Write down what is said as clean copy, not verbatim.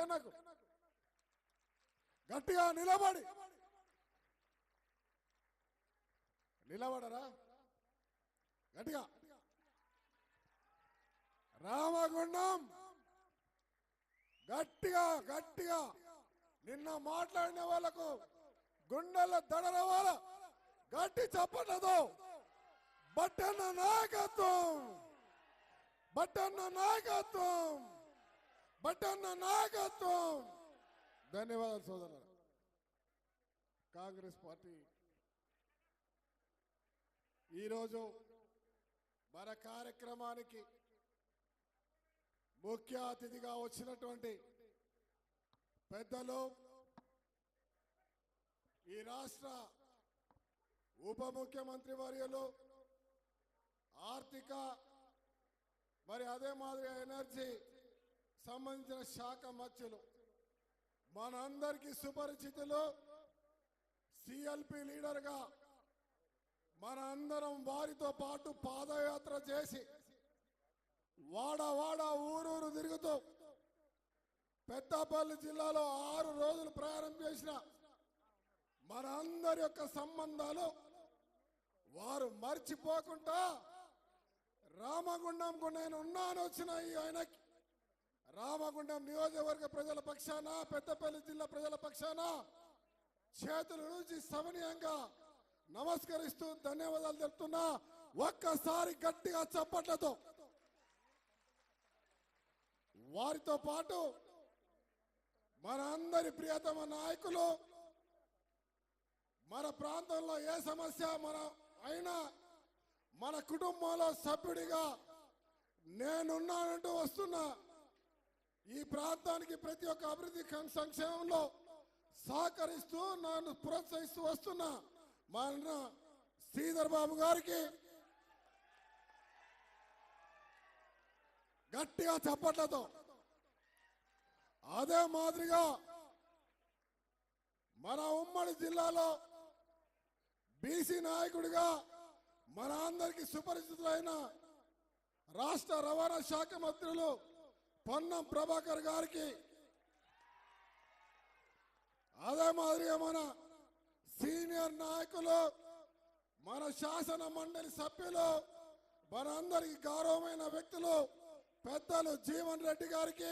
గట్టెన్నకు గట్టిగా నిలబడరా గట్టిగా. రామగుండం గట్టిగా నిన్న మాట్లాడిన వాళ్ళకు గుండెల దడరవాల గట్టి చెప్పట్లేదు. బట్టన్న నాయకత్వం. ధన్యవాదాలు సోదరులు. కాంగ్రెస్ పార్టీ ఈరోజు మన కార్యక్రమానికి ముఖ్య అతిథిగా వచ్చినటువంటి పెద్దలు, ఈ రాష్ట్ర ఉప ముఖ్యమంత్రి వర్యులు, ఆర్థిక మరి అదే మాదిరిగా ఎనర్జీ సంబంధించిన శాఖ మంత్రులు, మనందరికీ సుపరిచితులు, సిఎల్పి లీడర్గా మన అందరం వారితో పాటు పాదయాత్ర చేసి వాడ ఊరూరు తిరుగుతూ పెద్దపల్లి జిల్లాలో 6 రోజులు ప్రయాణం చేసిన మన అందరి యొక్క సంబంధాలు వారు మర్చిపోకుండా రామగుండంకు నేను ఉన్నాను వచ్చిన ఈ ఆయనకి రామగుండం నియోజకవర్గ ప్రజల పక్షాన, పెద్దపల్లి జిల్లా ప్రజల పక్షాన చేతుల నుంచి సమనీయంగా నమస్కరిస్తూ ధన్యవాదాలు చెప్తున్నా. ఒక్కసారి గట్టిగా చప్పట్లతో వారితో పాటు మన అందరి ప్రియతమ నాయకులు, మన ప్రాంతంలో ఏ సమస్య అయినా మన కుటుంబంలో సభ్యుడిగా నేనున్నానంటూ వస్తున్నా. ఈ ప్రాంతానికి ప్రతి ఒక్క అభివృద్ధి సంక్షేమంలో సహకరిస్తూ నన్ను ప్రోత్సహిస్తూ వస్తున్నా మా అన్న శ్రీధర్ బాబు గారికి గట్టిగా చప్పట్లతో, అదే మాదిరిగా మన ఉమ్మడి జిల్లాలో బీసీ నాయకుడిగా మన అందరికీ సుపరిచితులైన రాష్ట్ర రవాణా శాఖ మంత్రులు పొన్నం ప్రభాకర్ గారికి, అదే మాదిరిగా మన సీనియర్ నాయకులు, మన శాసన మండలి సభ్యులు, మన అందరికి గౌరవమైన వ్యక్తులు పెద్దలు జీవన్ రెడ్డి గారికి,